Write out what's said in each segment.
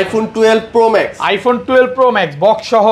iPhone 12 Pro Max, iPhone 12 Pro Max box সহ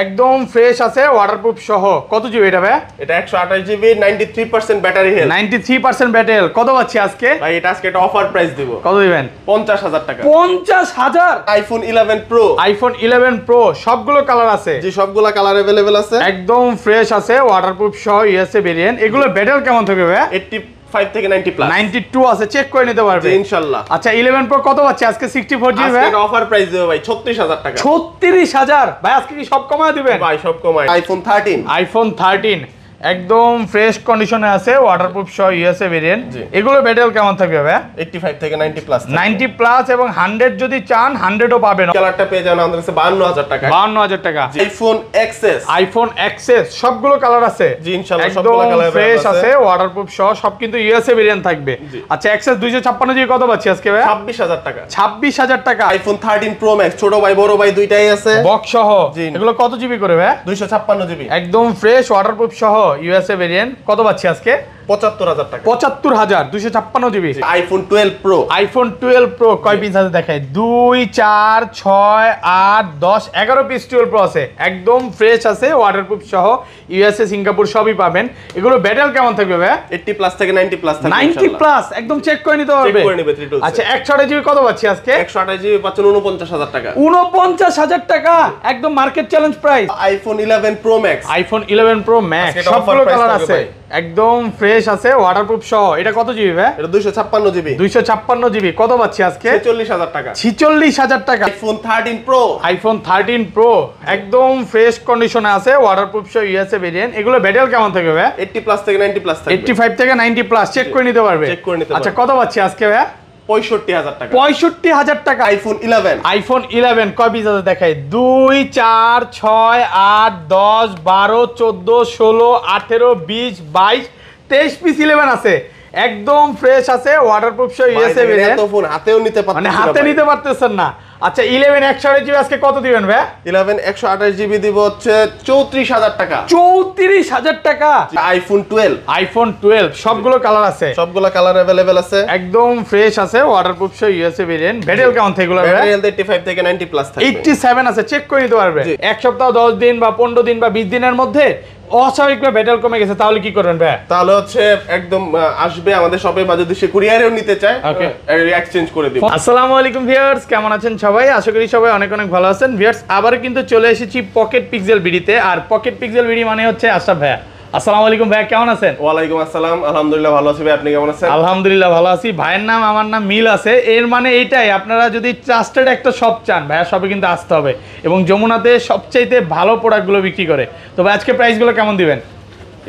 একদম fresh আছে, ওয়াটারপ্রুফ সহ। কত জিবি এটা ভাই? এটা 128 GB, 93% battery health. 93% battery health. কত পাচ্ছি আজকে ভাই এটা আজকে একটা অফার প্রাইস দিব। কত দিবেন? 50,000 টাকা। 50,000? iPhone 11 Pro, iPhone 11 Pro সবগুলো কালার আছে? জি সবগুলা কালার अवेलेबल আছে, একদম ফ্রেশ আছে, ওয়াটারপ্রুফ সহ ইউএসএ ভেরিয়েন্ট। এগুলো ব্যাটারি কেমন থাকবে ভাই? 85 থেকে 90 প্লাস। 92 আছে, চেক করে নিতে পারবে জি ইনশাআল্লাহ। আচ্ছা 11 Pro কত পাচ্ছি আজকে? 64 জিবি ভাই। আজকে অফার প্রাইস দেব ভাই 36,000 টাকা। 36,000 ভাই, আজকে কি সব কমায় দিবেন? ভাই সব কমাই। iPhone 13, iPhone 13 একদম ফ্রেশ কন্ডিশনে আছে, ওয়াটারপ্রুফ সহ ইউএসএ ভেরিয়েন্ট। এগুলো ব্যাটারি কেমন থাকবে ভাই? 85 থেকে 90 প্লাস। 90 প্লাস এবং 100 যদি চান 100ও পাবেন। কালারটা পেয়ে যাবেন আমাদের কাছে 52,000 টাকা। 52,000 টাকা। iPhone XS, iPhone XS সবগুলো কালার আছে? জি ইনশাআল্লাহ সবগুলো কালার একদম ফ্রেশ আছে, ওয়াটারপ্রুফ সহ সব কিন্তু ইউএসএ ভেরিয়েন্ট থাকবে। আচ্ছা XS 256 জিবি কত পাচ্ছি আজকে ভাই? 26,000 টাকা। 26,000 টাকা। iPhone 13 Pro Max ছোট ভাই বড় ভাই দুইটাই আছে, বক্স সহ। এগুলো কত জিবি করে ভাই? 256 জিবি। একদম ফ্রেশ ওয়াটারপ্রুফ সহ ইউএসএ ভেরিয়েন্ট। কত পাচ্ছি আজকে? 75,000 টাকা। 75,000 256 GB. iPhone 12 Pro, iPhone 12 Pro কয় পিস আছে দেখায়? 2 4 6 8 10 11 পিস 12 Pro আছে, একদম ফ্রেশ আছে, ওয়াটারপ্রুফ সহ ইউএসএ সিঙ্গাপুর সবই পাবেন। এগুলো ব্যাটারি কেমন থাকবে ভাই? 80 প্লাস থেকে 90 প্লাস থাকবে 90 প্লাস একদম চেক করে নিতে পারবে। চেক করে নেবে 3 টুলস। আচ্ছা 128 জিবি কত পাচ্ছি আজকে? 128 জিবি পাচ্ছেন 49,000 টাকা। 49,000 টাকা একদম market challenge price. iPhone 11 Pro Max, iPhone 11 Pro Max আজকে এটা সবগুলো offer price কালার থাকবে আছে, ভাই। একদম ফ্রেশ আছে, ওয়াটারপ্রুফ সহ। এটা কত জিবি ভাই? এটা 256 জিবি, 256 জিবি। কত পাচ্ছি আজকে? 46,000 টাকা। 46,000 টাকা। iPhone 13 Pro, iPhone 13 Pro একদম ফ্রেশ কন্ডিশনে আছে, ওয়াটারপ্রুফ সহ ইউএসএ ভেরিয়েন্ট। এগুলো ব্যাটারি কেমন থাকবে ভাই? 80 প্লাস থেকে 90 প্লাস থাকবে। 85 থেকে 90 প্লাস চেক করে নিতে পারবে। চেক করে নিতে আচ্ছা পারবে। কত পাচ্ছি আজকে ভাই? 65,000 টাকা। 65,000 টাকা। iPhone 11, iPhone 11 কয় পিস আছে দেখাই? 2 4 6 8 10 12 14 16 18 20 22 23 পিস 11 আছে, একদম ফ্রেশ আছে, ওয়াটারপ্রুফ সহ ইউএসএ ভেরিয়েন্ট। এত ফোন হাতেও নিতে পারতেছেন মানে না হাতে ভাই। নিতে পারতেছেন না। আচ্ছা 11 128 জিবি আজকে কত দিবেন ভাই? 11 128 জিবি দিব হচ্ছে 34,000 টাকা। 34,000 টাকা। iPhone 12, iPhone 12 সবগুলো কালার আছে, সবগুলা কালার अवेलेबल আছে, একদম ফ্রেশ আছে, ওয়াটারপ্রুফ সহ ইউএসএ ভেরিয়েন্ট। ব্যাটারি কেমন থেকে এগুলো ভাই? ব্যাটারি হেলথ 85 থেকে 90 প্লাস থাকবে। 87 আছে, চেক করে নিতে পারবে। এক সপ্তাহ 10 দিন বা 15 দিন বা 20 দিনের মধ্যে অস্বাভাবিকভাবে ব্যাটারি কমে গেছে, তাহলে কি করবেন ভাই? তাহলে হচ্ছে একদম আসবে আমাদের শপে, বা যদি সে কুরিয়ারেও নিতে চায় এক্সচেঞ্জ করে দিব। আসসালামু আলাইকুম ভিউয়ার্স, কেমন আছেন সবাই? আশা করি সবাই অনেক অনেক ভালো আছেন। ভিউয়ার্স আবার কিন্তু চলে এসেছি পকেট পিক্সেল বিডিতে। আর পকেট পিক্সেল বিডি মানে হচ্ছে আশরাফ ভাইয়া। আসসালামু আলাইকুম ভাইয়া, কেমন আছেন? ওয়ালাইকুম আসসালাম, আলহামদুলিল্লাহ ভালো আছি ভাই, আপনি কেমন আছেন? আলহামদুলিল্লাহ ভালো আছি। ভাইয়ের নাম আমার নাম মিল আছে, এর মানে এইটাই, আপনারা যদি ট্রাস্টেড একটা শপ চান ভাইয়া শপে কিন্তু আসতে হবে। এবং যমুনাতে সবচাইতে ভালো প্রোডাক্টগুলো বিক্রি করে। তো ভাই আজকে প্রাইসগুলো কেমন দিবেন?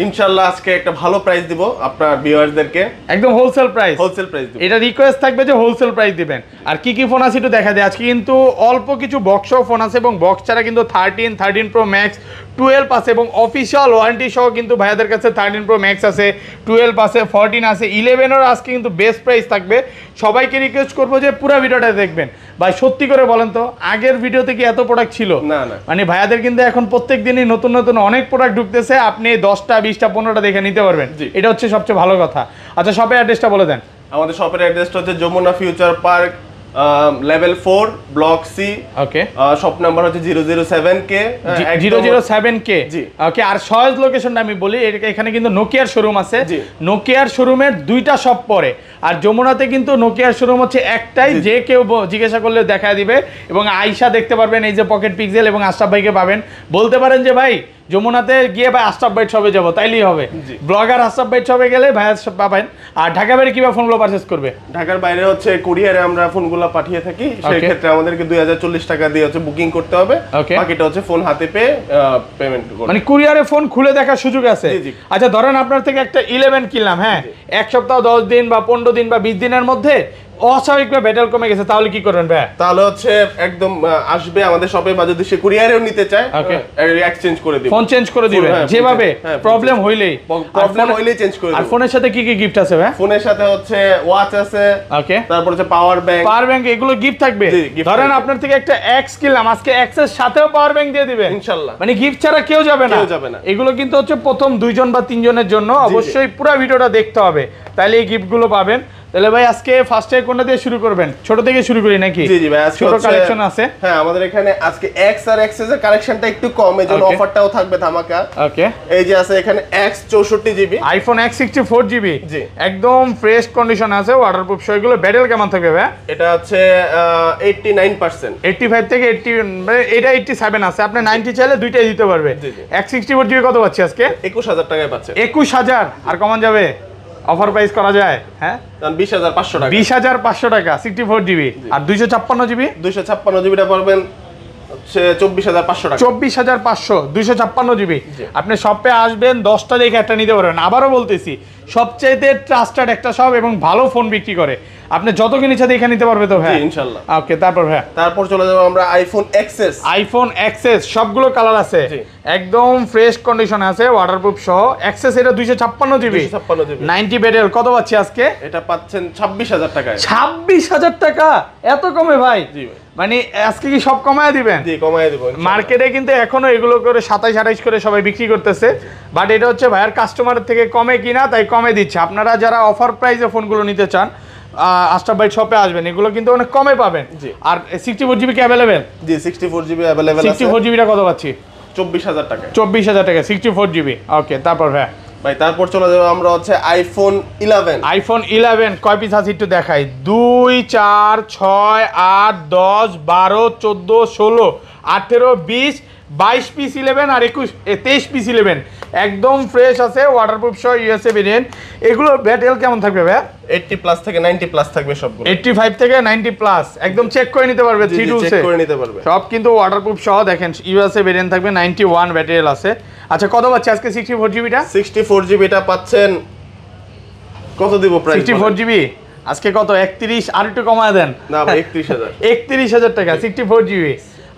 ইনশাআল্লাহ আজকে একটা ভালো প্রাইস দিব আপনার ভিউয়ারদেরকে, একদম হোলসেল প্রাইস। হোলসেল প্রাইস দিব। এটা রিকোয়েস্ট থাকবে যে হোলসেল প্রাইস দিবেন। আর কি কি ফোন আছে একটু দেখা যায়। আজকে কিন্তু অল্প কিছু বক্সও ফোন আছে, এবং বক্স ছাড়া কিন্তু 13 Pro Max 12 আছে, এবং অফিসিয়াল ওয়ারেন্টি সহ কিন্তু ভাইয়াদের কাছে 13 Pro Max আছে, 12 আছে, 14 আছে, 11 আজকে কিন্তু বেস্ট প্রাইস থাকবে। সবাইকে রিকোয়েস্ট করবো যে পুরো ভিডিওটা দেখবেন। ভাই সত্যি করে বলেন তো, আগের ভিডিওতে কি এত প্রোডাক্ট ছিল? না না, মানে ভাইয়াদের কিন্তু এখন প্রত্যেক দিনই নতুন নতুন অনেক প্রোডাক্ট ঢুকতেছে, আপনি 10টা 20টা 15টা দেখে নিতে পারবেন। এটা হচ্ছে সবচেয়ে ভালো কথা। আচ্ছা শপের অ্যাড্রেসটা বলে দেন। আমাদের শপের অ্যাড্রেসটা হচ্ছে Jamuna future park, level 4 block C. Okay, shop number হচ্ছে 007K 007K। জি ওকে, আর সহজ লোকেশনটা আমি বলি, এখানে কিন্তু নোকিয়ার শোরুম আছে। নোকিয়ার শোরুমের 2টা শপ পরে, আর যমুনাতে কিন্তু নোকিয়ার শোরুম হচ্ছে একটাই, যে কেউ জিজ্ঞাসা করলে দেখা দিবে। এবং আয়শা দেখতে পারবেন, এই যে পকেট পিক্সেল, এবং আশরাফ ভাইকে পাবেন। বলতে পারেন যে ভাই যমুনাতে গিয়ে ভাই আশরাফ ভাই শপে যাবো, তাইলেই হবে। ব্লগার আশরাফ ভাই শপে গেলে ভাই পাবেন। আর ঢাকা বাইরে কিভাবে ফোনগুলো পারচেজ করবে? ঢাকার বাইরে হচ্ছে কুরিয়ারে আমরা ফোনগুলো পাঠিয়ে থাকি, সেই ক্ষেত্রে আমাদেরকে 2040 টাকা দিয়ে হচ্ছে বুকিং করতে হবে। বাকিটা হচ্ছে ফোন হাতে পেয়ে পেমেন্ট করব। মানে কুরিয়ারে ফোন খুলে দেখার সুযোগ আছে। আচ্ছা ধরেন আপনার থেকে একটা 11 কিনলাম, হ্যাঁ, এক সপ্তাহ 10 দিন বা 15 দিন বা 20 দিনের মধ্যে অস্বাভাবিকভাবে ব্যাটারি কমে গেছে, তাহলে কি করবেন ভাই? তাহলে হচ্ছে একদম আসবে আমাদের শপে, বা যদি সে কুরিয়ারেও নিতে চায় এক্সচেঞ্জ করে দিব, ফোন চেঞ্জ করে দিবেন যেভাবে প্রবলেম হইলেই চেঞ্জ করে দিব। আর ফোনের সাথে কি কি গিফট আছে ভাই? ফোনের সাথে হচ্ছে ওয়াচ আছে, ওকে, তারপর হচ্ছে পাওয়ার ব্যাংক এগুলো গিফট থাকবে। ধরেন আপনার থেকে একটা এক্স কিনলাম, আজকে এক্স এর সাথেও পাওয়ার ব্যাংক দিয়ে দিবেন ইনশাআল্লাহ। মানে গিফট ছাড়া কেউ যাবে না। এগুলো কিন্তু হচ্ছে প্রথম 2 জন বা 3 জনের জন্য, অবশ্যই পুরো ভিডিওটা দেখতে হবে, তাহলে এই গিফটগুলো পাবেন। তাহলে ভাই আজকে ফার্স্টে কোনটা দিয়ে শুরু করবেন? ছোট থেকে শুরু করি নাকি? জি জি ভাই, আজকে ছোট কালেকশন আছে। হ্যাঁ, আমাদের এখানে আজকে X আর XS এর কালেকশনটা একটু কম, এজন্য অফারটাও থাকবে ধামাকা। ওকে, এই যে আছে এখানে X 64GB, iPhone X 64GB, জি একদম ফ্রেশ কন্ডিশন আছে, ওয়াটারপ্রুফ সহ। এগুলো ব্যাটারি কেমন থাকবে ভাই? এটা হচ্ছে 89%, 85 থেকে 80, মানে এটা 87 আছে। আপনি 90 চাইলে দুইটাই দিতে পারবে। X 64GB কত পাচ্ছি আজকে? 21000 টাকায় পাচ্ছেন। 21000 আর কমান যাবে? অফার প্রাইস করা যায়? হ্যাঁ, 20500 টাকা। 20500 টাকা 64GB। আর 256GB? 256GBটা পারবেন হচ্ছে 24500 টাকা। 24500, 256GB। আপনি শপে আসবেন, 10টা দেখে একটা নিতে পারবেন। আবারও বলতেছি, সবচাইতে ট্রাস্টেড একটা শপ এবং ভালো ফোন বিক্রি করে। আপনি যত কিনেছে দেখে নিতে পারবে তো ভাই? জি ইনশাআল্লাহ। ওকে, তারপর ভাই তারপর চলে যাব আমরা আইফোন XS। আইফোন XS সবগুলো কালার আছে, একদম ফ্রেশ কন্ডিশনে আছে, ওয়াটারপ্রুফ সহ। XS এটা 256GB, 90 ব্যাটারি। কত পাচ্ছি আজকে? এটা পাচ্ছেন 26000 টাকায়। 26000 টাকা? এত কমে ভাই? জি ভাই। মানে আজকে কি সব কমায় দিবেন? জি কমায় দেব। মার্কেটে কিন্তু এখনো এগুলো করে 27-28 করে সবাই বিক্রি করতেছে, বাট এটা হচ্ছে ভাইয়ার কাস্টমারের থেকে কমে কিনা, তাই কমে দিচ্ছে। আপনারা যারা অফার প্রাইসে ফোনগুলো নিতে চান, আশরাফ ভাই শপে আসবেন, এগুলো কিন্তু অনেক কমে পাবেন। আর 64GB কি अवेलेबल? জি 64GB अवेलेबल আছে। 64GB টা কত পাচ্ছি? 24000 টাকা। 24000 টাকা 64GB। ওকে, তারপর ভাই তারপর চলে যাব আমরা হচ্ছে আইফোন 11। আইফোন 11 কয় পিস আছে একটু দেখাই। 2 4 6 8 10 12 14 16 18 20 22 পিস 11 আর 23 পিস 11, একদম ফ্রেশ আছে, ওয়াটারপ্রুফ সহ, ইউএসএ ভেরিয়েন্ট। এগুলো ব্যাটারি কেমন থাকবে ভাই? 80+ থেকে 90+ থাকবে সবগুলো। 85 থেকে 90+, একদম চেক করে নিতে পারবে। 3 টুলসে চেক করে নিতে পারবে সব, কিন্তু ওয়াটারপ্রুফ সহ। দেখেন ইউএসএ ভেরিয়েন্ট থাকবে, 91 ব্যাটারি আছে। আচ্ছা, কত পাচ্ছে আজকে 64GB টা? 64GB টা পাচ্ছেন কত দিব প্রাইস? 64GB আজকে কত? 31, আর একটু কমায় দেন না ভাই, 31000। 31000 টাকা 64GB।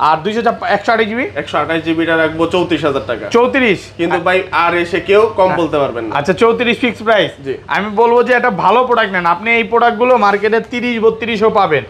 আর 128GB? 128GB টা রাখবো 34000 টাকা। 34? কিন্তু ভাই আর এসে কেউ কম বলতে পারবেন না। আচ্ছা, 34 ফিক্স প্রাইস। আমি বলবো যে এটা ভালো প্রোডাক্ট নেন আপনি। এই প্রোডাক্টগুলো মার্কেটে 30-32ও পাবেন।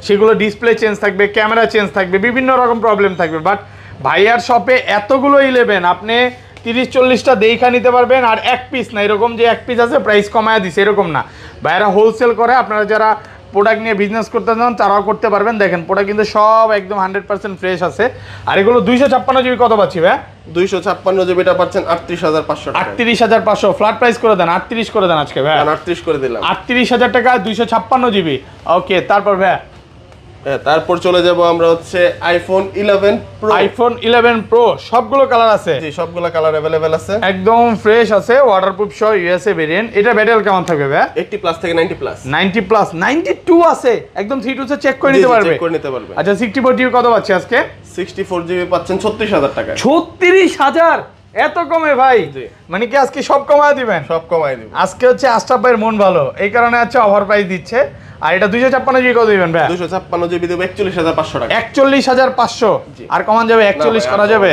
সেগুলো ডিসপ্লে চেঞ্জ থাকবে, ক্যামেরা চেঞ্জ থাকবে, বিভিন্ন রকম প্রবলেম থাকবে। বাট ভাইয়ার শপে এতগুলো 11 আপনি 30-40টা দেখা নিতে পারবেন। আর এক পিস না, এরকম যে এক পিস আছে প্রাইস কমায় দিছে এরকম না। ভাইয়ারা হোলসেল করে। আপনারা যারা প্রোডাক্ট নিয়ে বিজনেস করতে চান তারাও করতে পারবেন। দেখেন প্রোডাক্ট কিন্তু সব একদম 100% ফ্রেশ আছে। আর এগুলো 256GB কত পাচ্ছি ভাই? 256GB টা পাচ্ছেন 38500 টাকা। 38500 ফ্ল্যাট প্রাইস করে দেন, 38 করে দেন আজকে ভাই। 38 করে দিলাম। 38000 টাকা 256GB। ওকে, তারপর ভাই তারপর চলে যাব আমরা হচ্ছে আইফোন 11 প্রো। আইফোন 11 প্রো সবগুলো কালার আছে? জি সবগুলো কালার अवेलेबल আছে, একদম ফ্রেশ আছে, ওয়াটারপ্রুফ সহ, ইউএসএ ভেরিয়েন্ট। এটা ব্যাটারি কেমন থাকবে ভাই? 80+ থেকে 90+। 90+, 92 আছে, একদম 3 টুলসে চেক করে নিতে পারবে। চেক করে নিতে পারবে। আচ্ছা, 64GB কত পাচ্ছি আজকে? 64GB পাচ্ছেন 36000 টাকা। 36000? এত কমে ভাই? মানে কি আজকে সব কমায় দিবেন? সব কমায় দিব। আজকে হচ্ছে আশরাফ ভাইয়ের মন ভালো, এই কারণে হচ্ছে অফার প্রাইস দিচ্ছে। আর এটা 256GB কত দিবেন ভাই? 256GB দেব 41500 টাকা। 41500 আর কমান যাবে? 41 করা যাবে?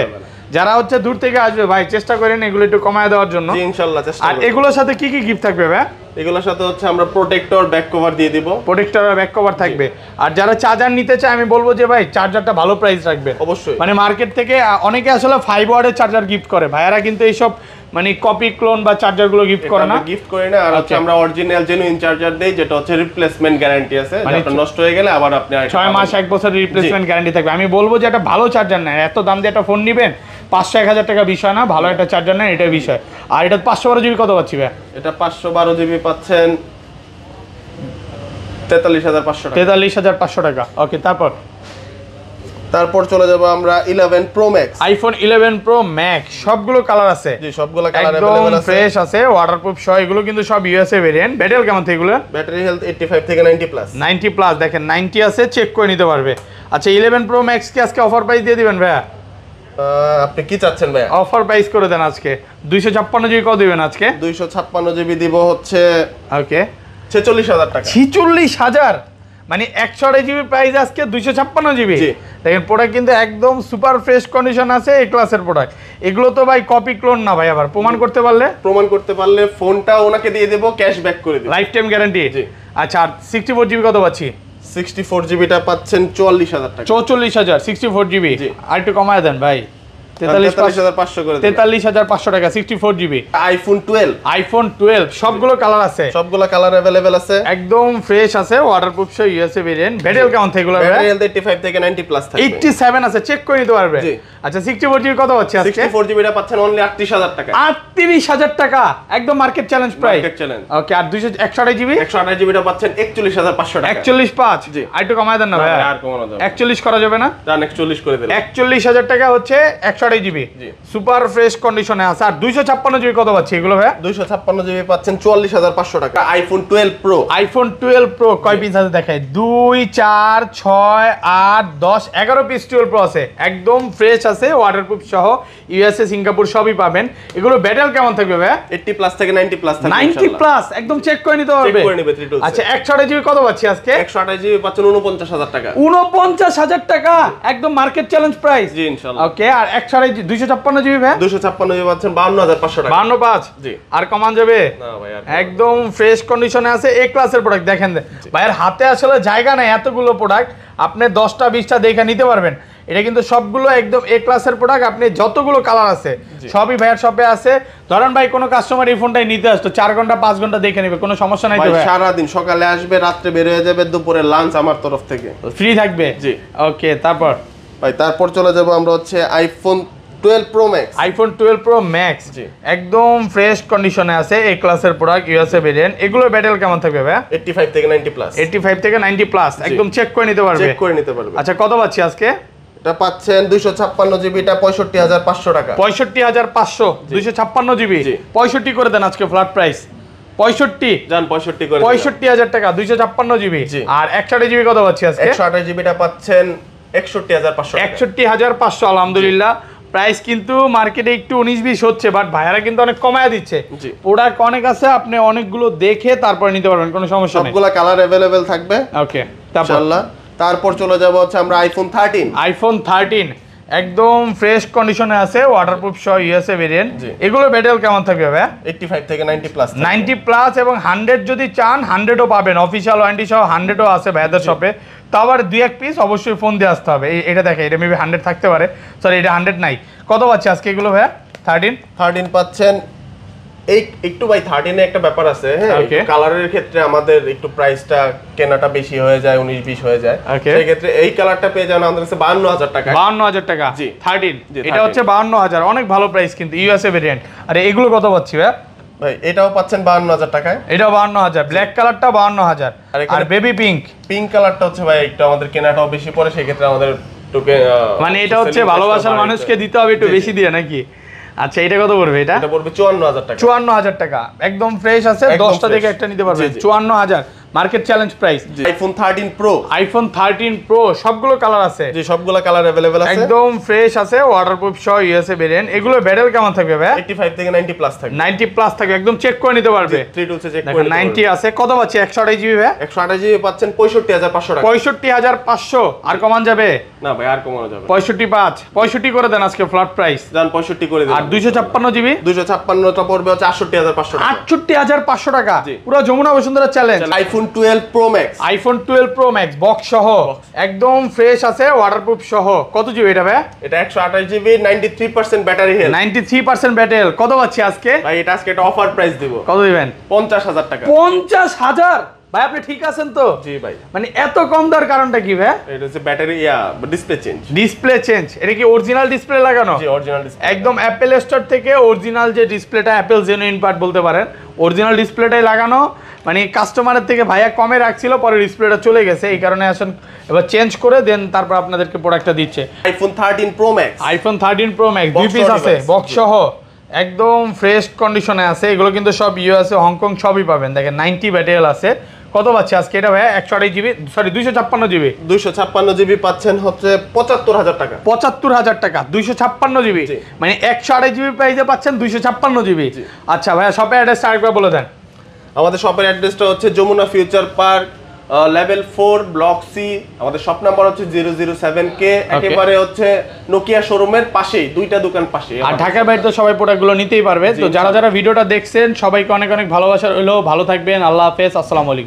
যারা হচ্ছে দূর থেকে আসবে ভাই, চেষ্টা করেন এগুলো একটু কমায় দেওয়ার জন্য। জি ইনশাআল্লাহ চেষ্টা করব। আর এগুলোর সাথে কি কি গিফট থাকবে ভাই? এগুলোর সাথে হচ্ছে আমরা প্রোটেক্টর, ব্যাক কভার দিয়ে দিব। প্রোটেক্টর আর ব্যাক কভার থাকবে। আর যারা চার্জার নিতে চায়, আমি বলবো যে ভাই চার্জারটা ভালো প্রাইস রাখবে অবশ্যই। মানে মার্কেট থেকে অনেকে আসলে 5 ওয়াটের চার্জার গিফট করে, ভাইয়ারা কিন্তু এইসব মানে কপি ক্লোন বা চার্জার গুলো গিফট করে না, গিফট করে না। আর হচ্ছে আমরা অরিজিনাল জেনুইন চার্জার দেই, যেটা হচ্ছে রিপ্লেসমেন্ট গ্যারান্টি আছে, যেটা নষ্ট হয়ে গেলে আবার আপনি 6 মাস 1 বছরের রিপ্লেসমেন্ট গ্যারান্টি থাকবে। আমি বলবো যে একটা ভালো চার্জার নেন, এত দাম দিয়ে একটা ফোন নেবেন 500-1000 টাকা বিষয় না, ভালো একটা চার্জার নেন, এটাই বিষয়। আর এটা 512GB কত পাচ্ছি ভাই? এটা 512GB পাচ্ছেন 43500 টাকা। 43500 টাকা। ওকে, তারপর চলে যাব আমরা 11 pro max. IPhone 11 pro max সবগুলো কালার আছে? জি সবগুলো কালার अवेलेबल আছে, ফ্রেশ আছে, ওয়াটারপ্রুফ সহ। এগুলো কিন্তু সব ইউএসএ ভেরিয়েন্ট। ব্যাটারি কেমন থাকে এগুলো? ব্যাটারি হেলথ 85 থেকে 90+। 90+, দেখেন 90 আছে, চেক করে নিতে পারবে। আচ্ছা, 11 প্রো ম্যাক্স কি আজকে অফার প্রাইস দিয়ে দিবেন ভাইয়া? আপনি কি চাচ্ছেন ভাইয়া? অফার প্রাইস করে দেন আজকে। 256GB কত দিবেন আজকে? 256GB দিব হচ্ছে ওকে 46000 টাকা। 46000? মানে 128GB প্রাইস আজকে 256GB। দেখেন প্রোডাক্ট কিন্তু একদম সুপার ফ্রেশ কন্ডিশন আছে, এই ক্লাসের প্রোডাক্ট। এগুলো তো ভাই কপি ক্লোন না ভাই, আবার প্রমাণ করতে পারলে ফোনটা ওনাকে দিয়ে দেব, ক্যাশ ব্যাক করে দেব, লাইফ টাইম গ্যারান্টি। আচ্ছা, আর 64GB কত পাচ্ছি? 64GB টা পাচ্ছেন 44000 টাকা। 44000 64GB। আর একটু কমায় দেন ভাই। 43500 করে 43500 টাকা 64GB আইফোন 12 সবগুলো কালার আছে, সবগুলো কালার अवेलेबल আছে, একদম ফ্রেশ আছে, ওয়াটারপ্রুফ সহ ইউএসএ ভেরিয়েন্ট। ব্যাটারি কেমন থাকে এগুলো? ব্যাটারি 85 থেকে 90 প্লাস থাকবে, 87 আছে, চেক করে নিতে পারবে। আচ্ছা 64GB কত হচ্ছে আজকে? 64GB টা পাচ্ছেন অনলি 38000 টাকা, 38000 টাকা একদম market challenge price, market challenge. Okay, আর 128GB 128GB টা পাচ্ছেন 41500 টাকা, 41500। জি, আর একটু কমায় দেন না ভাই, আর কমানো যাবে, 41 করা যাবে না? জান 41 করে দিলাম, 41000 টাকা হচ্ছে 128GB, জি, সুপার ফ্রেশ কন্ডিশনে আছে। আর 256GB কত পাচ্ছি এগুলো ভাই? 256GB পাচ্ছেন 44500 টাকা, আইফোন 12 প্রো কয় পিস আছে দেখাই, 2 4 6 8 10 11 পিস 12 প্রো আছে, একদম ফ্রেশ আছে, ওয়াটারপ্রুফ সহ ইউএসএ সিঙ্গাপুর সবই পাবেন। এগুলো ব্যাটারি কেমন থাকবে ভাই? 80 প্লাস থেকে 90 প্লাস থাকবে, 90 প্লাস একদম চেক করে নিতে পারবে, চেক করে নেবে 3 আচ্ছা 128GB কত পাচ্ছি আজকে? 128GB পাচ্ছেন 49000 টাকা, 49000 টাকা একদম মার্কেট চ্যালেঞ্জ প্রাইস, জি ইনশাআল্লাহ। ওকে, আর 256GB ভাই? 256GB পাচ্ছেন 52500 টাকা, 525, জি, আর কমান যাবে না ভাই, আর একদম ফ্রেশ কন্ডিশনে আছে, এ ক্লাসের প্রোডাক্ট। দেখেন ভাইয়ের হাতে আসলে জায়গা নাই, এতগুলো প্রোডাক্ট আপনি 10টা 20টা দেখে নিতে পারবেন। এটা কিন্তু সবগুলো একদম এ ক্লাসের প্রোডাক্ট, আপনি যতগুলো কালার আছে সবই ভাইয়ের শপে আছে। ধরেন ভাই কোনো কাস্টমার এই ফোনটাই নিতে আসতো, 4 ঘন্টা 5 ঘন্টা দেখে নেবে, কোনো সমস্যা নাই তো ভাই? সারা দিন, সকালে আসবে, রাত্রে বের হয়ে যাবে, দুপুরে লাঞ্চ আমার তরফ থেকে ফ্রি থাকবে, জি, ওকে। তারপর ভাই তারপর চলে যাব আমরা হচ্ছে iPhone 12 pro max, iPhone 12 pro max, জি, একদম ফ্রেশ কন্ডিশনে আছে, এই ক্লাসের প্রোডাক্ট, ইউএসএ ভেরিয়েন্ট। এগুলো ব্যাটারি কেমন থাকবে ভাই? 85 থেকে 90 প্লাস, 85 থেকে 90 প্লাস একদম চেক করে নিতে পারবে, চেক করে নিতে পারবে। আচ্ছা কত পাচ্ছি আজকে? এটা পাচ্ছেন 256GB টা 65500 টাকা, 65500, 256GB 65 করে দেন আজকে ফ্ল্যাট প্রাইস, 65 জান 65 করে 65000 টাকা 256GB। আর 128GB কত পাচ্ছি আজকে? 128GB টা পাচ্ছেন 61500 টাকা, 61500 আলহামদুলিল্লাহ। প্রাইস কিন্তু মার্কেটে একটু 19-20 হচ্ছে, বাট ভাইয়ারা কিন্তু অনেক কমায় দিচ্ছে, প্রোডাক্ট অনেক আছে, আপনি অনেকগুলো দেখে তারপর নিতে পারবেন, কোনো সমস্যা নেই, সবগুলা কালার अवेलेबल থাকবে, ওকে। ইনশাআল্লাহ। তারপর চলে যাব হচ্ছে আমরা আইফোন 13, আইফোন 13 একদম ফ্রেশ কন্ডিশনে আছে, ওয়াটারপ্রুফ সহ ইউএসএ ভেরিয়েন্ট। এগুলো ব্যাটারি কেমন থাকবে ভাই? 85 থেকে 90 প্লাস, 90 প্লাস এবং 100 যদি চান 100ও পাবেন, অফিশিয়াল ওয়ারেন্টি সহ 100ও আছে ভাইয়াদের শপে। তো আবার 2-1 পিস অবশ্যই ফোন দিয়ে আসতে হবে। এটা দেখে, এটা মেবি 100 থাকতে পারে, সরি এটা 100 নাই। কত পাচ্ছে আজকে এগুলো ভাইয়া? 13 পাচ্ছেন। এই একটু ভাই 13 এ একটা ব্যাপার আছে, হ্যাঁ, কালারের ক্ষেত্রে আমাদের একটু প্রাইসটা কেনাটা বেশি হয়ে যায়, 19-20 হয়ে যায়, সেই ক্ষেত্রে এই কালারটা পেয়ে যান আমাদের কাছে 52000 টাকা, 52000 টাকা, জি 13 এটা হচ্ছে 52000, অনেক ভালো প্রাইস কিন্তু, ইউএসএ ভেরিয়েন্ট। আর এগুলো কত পাচ্ছি ভাই? ভাই এটাও পাচ্ছেন 52000 টাকায়, এটাও 52000, ব্ল্যাক কালারটা 52000, আর বেবি পিঙ্ক কালারটা হচ্ছে ভাই একটু আমাদের কেনাটাও বেশি পড়ে, সেই ক্ষেত্রে আমাদের মানে এটা হচ্ছে ভালোবাসার মানুষকে দিতে হবে একটু বেশি দিয়ে নাকি? আচ্ছা এটা কত পড়বে? এটা পড়বে 54000 টাকা, 54000 টাকা একদম ফ্রেশ আছে, 10টা থেকে একটা নিতে পারবেন, 54000 market challenge price. IPhone 13 pro, iPhone 13 pro সবগুলো কালার আছে, জি সবগুলো কালার अवेलेबल আছে, একদম ফ্রেশ আছে, ওয়াটারপ্রুফ সহ ইউএসএ ভেরিয়েন্ট। এগুলো ব্যাটারি কেমন থাকবে ভাই? 85 থেকে 90 প্লাস থাকবে, 90 প্লাস থাকবে, একদম চেক করে নিতে পারবে, 32 চেক করে নিতে পারবে। 90 আছে, কত পাচ্ছে? 128GB ভাই? 128GB পাচ্ছেন 65500 টাকা, 65500, আর কমান যাবে না ভাই? আর কমানো যাবে, 65 করে দেন আজকে ফ্ল্যাট প্রাইস, জান 65 করে দেন। আর 256GB 256 টা পড়বে হচ্ছে 68500 টাকা, 68500 টাকা, পুরো Jamuna Bashundhara challenge. IPhone 12 pro max, iPhone 12 pro max box সহ একদম ফ্রেশ আছে, ওয়াটারপ্রুফ সহ। কত জিবি এটা ভাই? এটা 128GB 93% ব্যাটারি হেলথ, 93% ব্যাটারি। কত পাচ্ছি আজকে ভাই? এটা আজকে একটা অফার প্রাইস দিব। কত দিবেন? 50000 টাকা। 50000 ভাই, আপনি ঠিক আছেন তো? জি ভাই। মানে এত কম দেওয়ার কারণটা কি ভাই? এটা হচ্ছে ব্যাটারি ডিসপ্লে চেঞ্জ, এটা কি অরিজিনাল ডিসপ্লে লাগানো? জি অরিজিনাল ডিসপ্লে, একদম অ্যাপল স্টোর থেকে অরিজিনাল যে ডিসপ্লেটা, অ্যাপল জেনুইন পার্ট বলতে পারেন, অরিজিনাল ডিসপ্লেটাই লাগানো। মানে কাস্টমারের থেকে ভাইয়া কমে রাখছিল, পরে ডিসপ্লেটা চলে গেছে, এই কারণে আসেন এবার চেঞ্জ করে দেন, তারপর আপনাদেরকে প্রোডাক্টটা দিচ্ছে। IPhone 13 pro max, iPhone 13 pro max 2 piece আছে, বক্স সহ একদম ফ্রেশ কন্ডিশনে আছে। এগুলো কিন্তু সব ইউএসএ, হংকং সবই পাবেন। দেখেন 90 ব্যাটারি আছে। কত পাচ্ছে আজকে এটা ভাইয়া? 128GB, সরি 256GB, 256GB পাচ্ছেন হচ্ছে 75000 টাকা, 75000 টাকা 256GB, মানে 128GB প্রাইসে পাচ্ছেন 256GB। আচ্ছা ভাইয়া শপের অ্যাড্রেস আরেকবার বলে দেন। আমাদের শপের অ্যাড্রেসটা হচ্ছে Jamuna future park, level 4 block C. আমাদের শপ নাম্বার হচ্ছে 007K, একেবারে হচ্ছে নোকিয়া শোরুমের পাশেই, দুইটা দোকান পাশে। আর ঢাকার বাইরে তো সবাই প্রোডাক্টগুলো নিতেই পারবে। তো যারা যারা ভিডিওটা দেখছেন সবাইকে অনেক অনেক ভালোবাসা রইলো, ভালো থাকবেন, আল্লাহ হাফেজ, আসসালামু আলাইকুম।